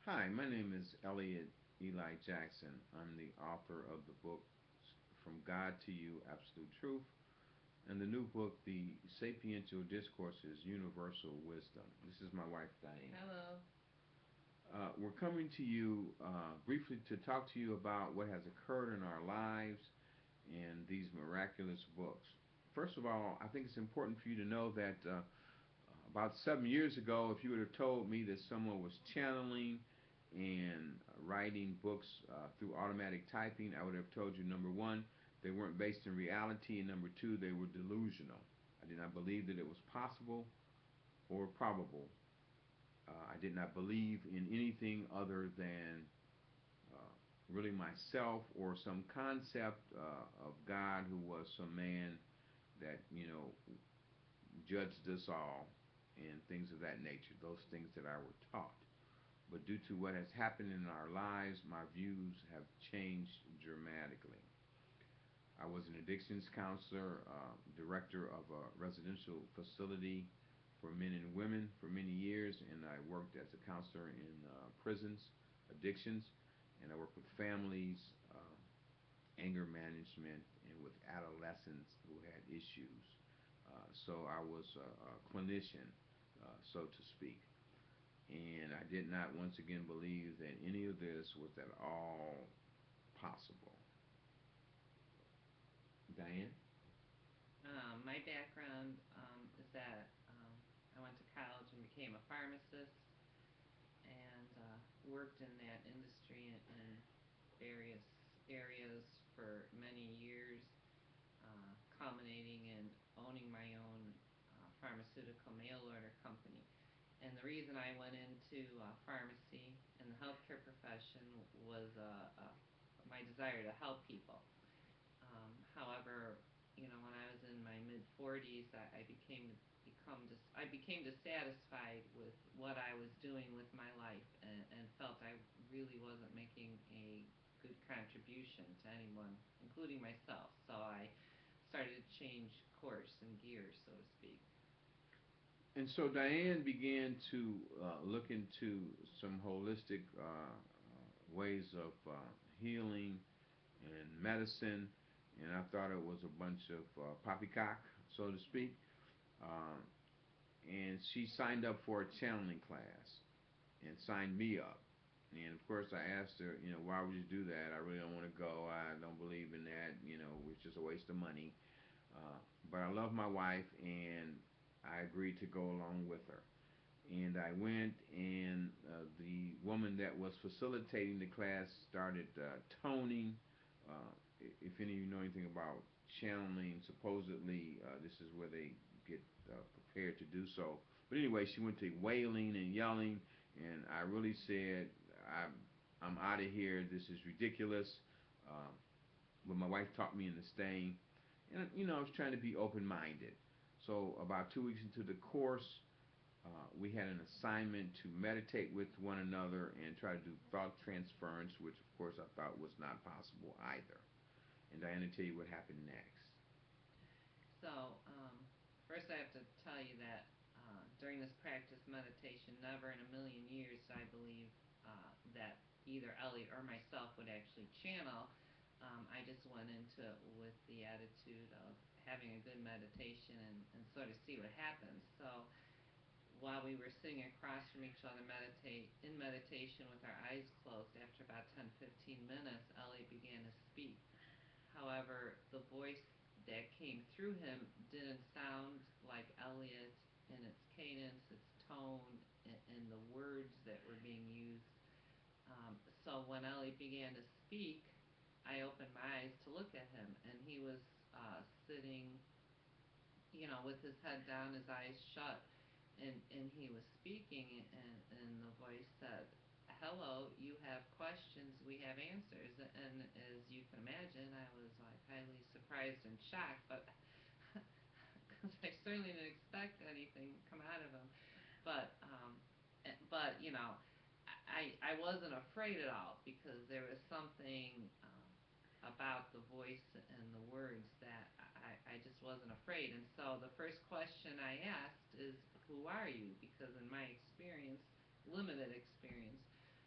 Hi, my name is Elliott Eli Jackson. I'm the author of the book From God to You, Absolute Truth, and the new book, The Sapiential Discourses Universal Wisdom. This is my wife, Diane. Hello. We're coming to you briefly to talk to you about what has occurred in our lives in these miraculous books. First of all, I think it's important for you to know that about 7 years ago, if you would have told me that someone was channeling and writing books through automatic typing, I would have told you, number one, they weren't based in reality, and number two, they were delusional. I did not believe that it was possible or probable. I did not believe in anything other than uh, really myself or some concept of God who was some man that, judged us all and things of that nature, those things that I were taught. But due to what has happened in our lives, my views have changed dramatically. I was an addictions counselor, director of a residential facility for men and women for many years, and I worked as a counselor in prisons, addictions, and I worked with families, anger management, and with adolescents who had issues. So I was a clinician, so to speak. And I did not once again believe that any of this was at all possible. Diane? My background is that I went to college and became a pharmacist and worked in that industry in various areas for many years, culminating in owning my own pharmaceutical mail order company. And the reason I went into pharmacy and the healthcare profession was my desire to help people. However, when I was in my mid 40s, I became dissatisfied with what I was doing with my life, and felt I really wasn't making a good contribution to anyone, including myself. So I started to change course and gears, so to speak. And so Diane began to look into some holistic ways of healing and medicine, and I thought it was a bunch of poppycock, so to speak. Um, and she signed up for a channeling class and signed me up. And of course, I asked her, why would you do that? I really don't want to go. I don't believe in that. It's just a waste of money. But I love my wife, and I agreed to go along with her. And I went, and the woman that was facilitating the class started toning. If any of you know anything about channeling, supposedly this is where they get prepared to do so. But anyway, she went to wailing and yelling, and I really said, I'm out of here. This is ridiculous. Um, but my wife taught me in the staying, and I was trying to be open-minded. So about 2 weeks into the course, we had an assignment to meditate with one another and try to do thought transference, which of course I thought was not possible either. And Diana, tell you what happened next. So, first I have to tell you that during this practice meditation, never in a million years did I believe that either Elliot or myself would actually channel. I just went into it with the attitude of having a good meditation and sort of see what happens. So, while we were sitting across from each other in meditation with our eyes closed, after about 10-15 minutes, Elliot began to speak. However, the voice that came through him didn't sound like Elliot in its cadence, its tone, and the words that were being used. So when Elliot began to speak, I opened my eyes to look at him, and he was sitting, with his head down, his eyes shut, and he was speaking, and the voice said, "Hello, you have questions, we have answers." And as you can imagine, I was like highly surprised and shocked, but because I certainly didn't expect anything to come out of him. But I wasn't afraid at all, because there was something about the voice and the words that I just wasn't afraid. And so the first question I asked is, "Who are you?" Because in my experience, limited experience,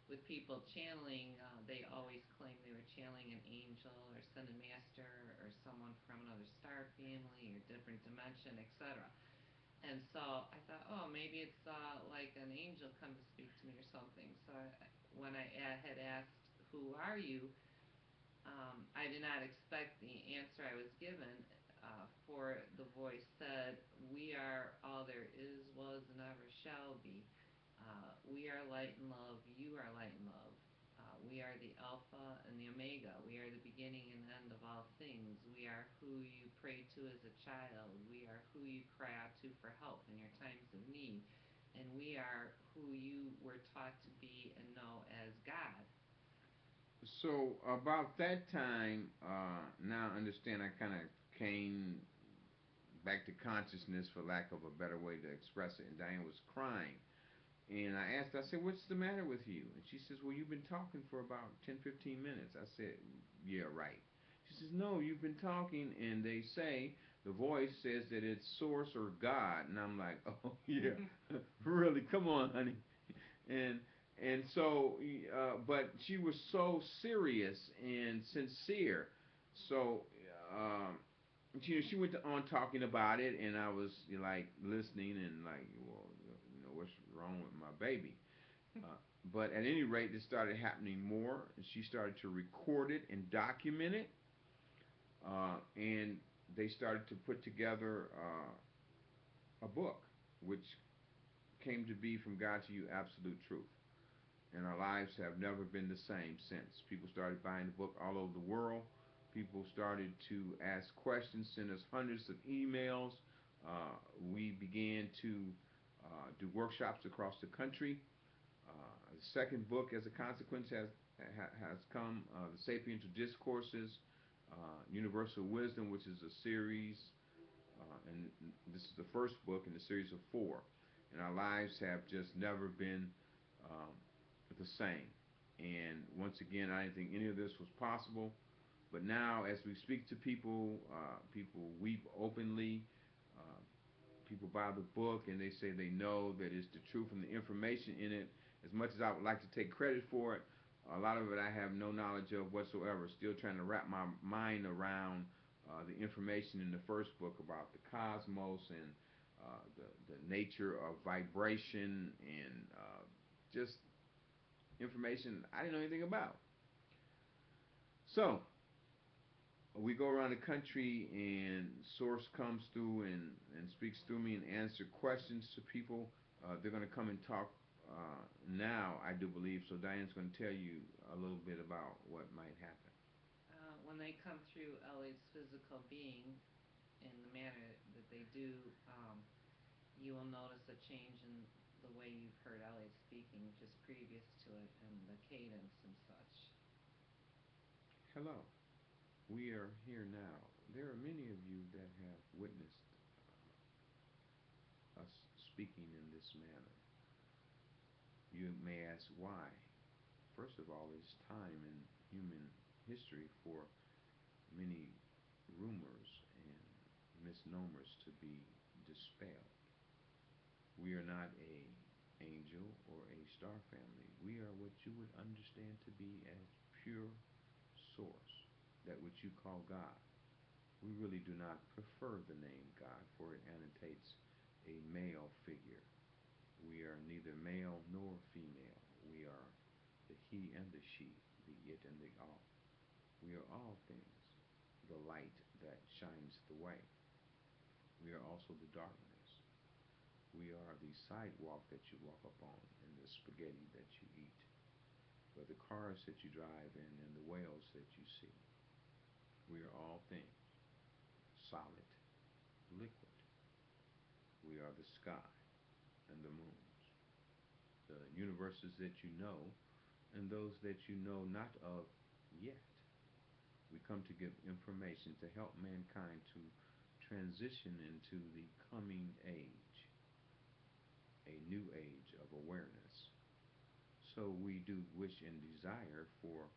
with people channeling, they always claim they were channeling an angel or ascended master or someone from another star family or different dimension, etc. And so I thought, oh, maybe it's like an angel come to speak to me or something. So when I had asked, "Who are you?" I did not expect the answer I was given. For the voice said, "We are all there is, was, and ever shall be. We are light and love. You are light and love. We are the Alpha and the Omega. We are the beginning and end of all things. We are who you pray to as a child. We are who you cry out to for help in your times of need. And we are who you were taught to be and know as God." So about that time, now I understand I kind of came back to consciousness, for lack of a better way to express it, and Diane was crying. And I asked, I said, "What's the matter with you?" And she says, "Well, you've been talking for about 10, 15 minutes. I said, "Yeah, right." She says, "No, you've been talking, and they say, the voice says that it's source or God." And I'm like, "Oh, yeah, really? Come on, honey." And so, but she was so serious and sincere. So, um, she went on talking about it, and I was like listening and like, well, what's wrong with my baby? Uh, but at any rate, this started happening more, and she started to record it and document it, and they started to put together a book, which came to be From God to You, Absolute Truth. And our lives have never been the same since. People started buying the book all over the world. People started to ask questions, send us hundreds of emails. We began to do workshops across the country. The second book, as a consequence, has come, the Sapiential Discourses Universal Wisdom, which is a series, and this is the first book in the series of four. And our lives have just never been um, the same. And once again, I didn't think any of this was possible. But now, as we speak to people, people weep openly. Uh, People buy the book and they say they know that it's the truth and the information in it. As much as I would like to take credit for it, a lot of it I have no knowledge of whatsoever. Still trying to wrap my mind around the information in the first book about the cosmos and the nature of vibration and just information I didn't know anything about. So we go around the country and Source comes through and speaks through me and answer questions to people. They're going to come and talk now, I do believe. So Diane's going to tell you a little bit about what might happen. When they come through Elliott's physical being in the manner that they do, you will notice a change in the way you've heard Elliott speaking just previous to it and the cadence and such. Hello, we are here now. There are many of you that have witnessed us speaking in this manner. You may ask why. First of all, it's time in human history for many rumors and misnomers to be dispelled. We are not a angel or a star family. We are what you would understand to be as pure source, that which you call God. We really do not prefer the name God, for it annotates a male figure. We are neither male nor female. We are the he and the she, the it and the all. We are all things, the light that shines the way. We are also the darkness. We are the sidewalk that you walk upon and the spaghetti that you eat. We're the cars that you drive in and the whales that you see. We are all things, solid, liquid. We are the sky and the moons, the universes that you know and those that you know not of yet. We come to give information to help mankind to transition into the coming age, a new age of awareness. So we do wish and desire for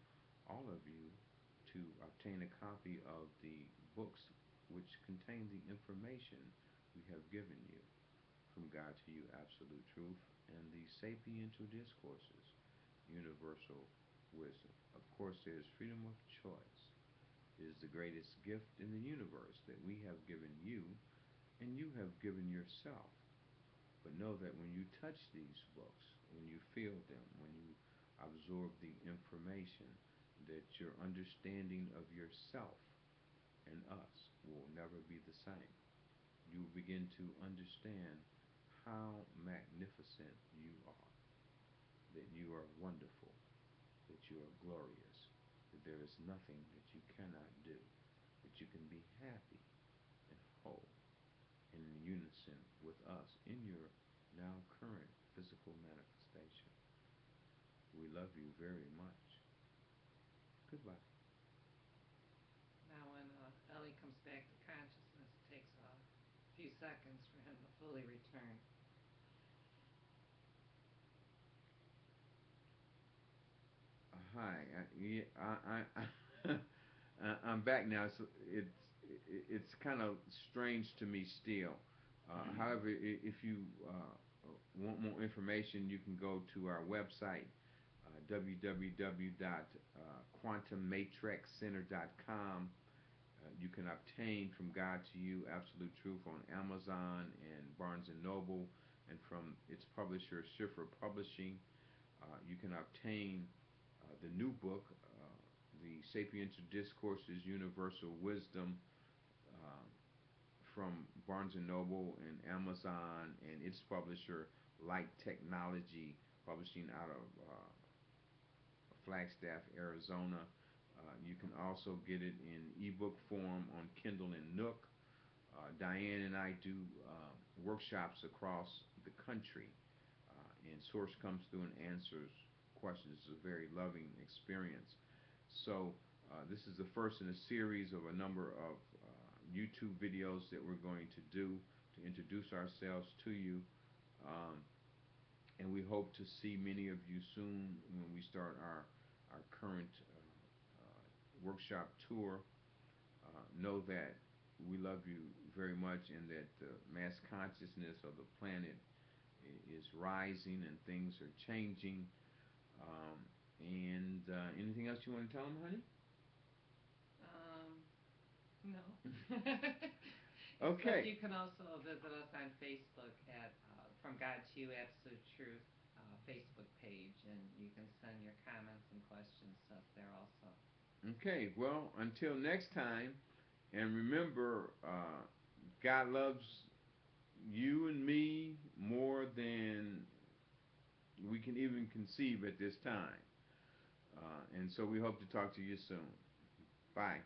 all of you to obtain a copy of the books which contain the information we have given you from God to You, Absolute Truth, and the Sapiential Discourses. Universal Wisdom. Of course, there's freedom of choice. It is the greatest gift in the universe that we have given you and you have given yourself. But know that when you touch these books, when you feel them, when you absorb the information, that your understanding of yourself and us will never be the same. You will begin to understand how magnificent you are, that you are wonderful, that you are glorious, that there is nothing that you cannot do, that you can be happy and whole and in unison with us in your now current physical manifestation. We love you very much. Goodbye. Now, when Ellie comes back to consciousness, it takes a few seconds for him to fully return. Hi. Yeah, I'm back now. So it's kind of strange to me still. However, if you want more information, you can go to our website, www.quantummatrixcenter.com. You can obtain From God to You, Absolute Truth on Amazon and Barnes and Noble, and from its publisher, Schiffer Publishing. You can obtain the new book, the Sapiential Discourses Universal Wisdom, uh, from Barnes and Noble and Amazon and its publisher, Light Technology, publishing out of Flagstaff, Arizona. You can also get it in ebook form on Kindle and Nook. Diane and I do workshops across the country, and Source comes through and answers questions. It's a very loving experience. So, this is the first in a series of a number of YouTube videos that we're going to do to introduce ourselves to you. Um, and we hope to see many of you soon when we start our current workshop tour. Know that we love you very much and that the mass consciousness of the planet is rising and things are changing. Um, and anything else you want to tell them, honey? No. Except Okay. you can also visit us on Facebook at From God to You, Absolute Truth Facebook page, and you can send your comments and questions to us there also. Okay. Well, until next time, and remember, God loves you and me more than we can even conceive at this time. And so we hope to talk to you soon. Bye.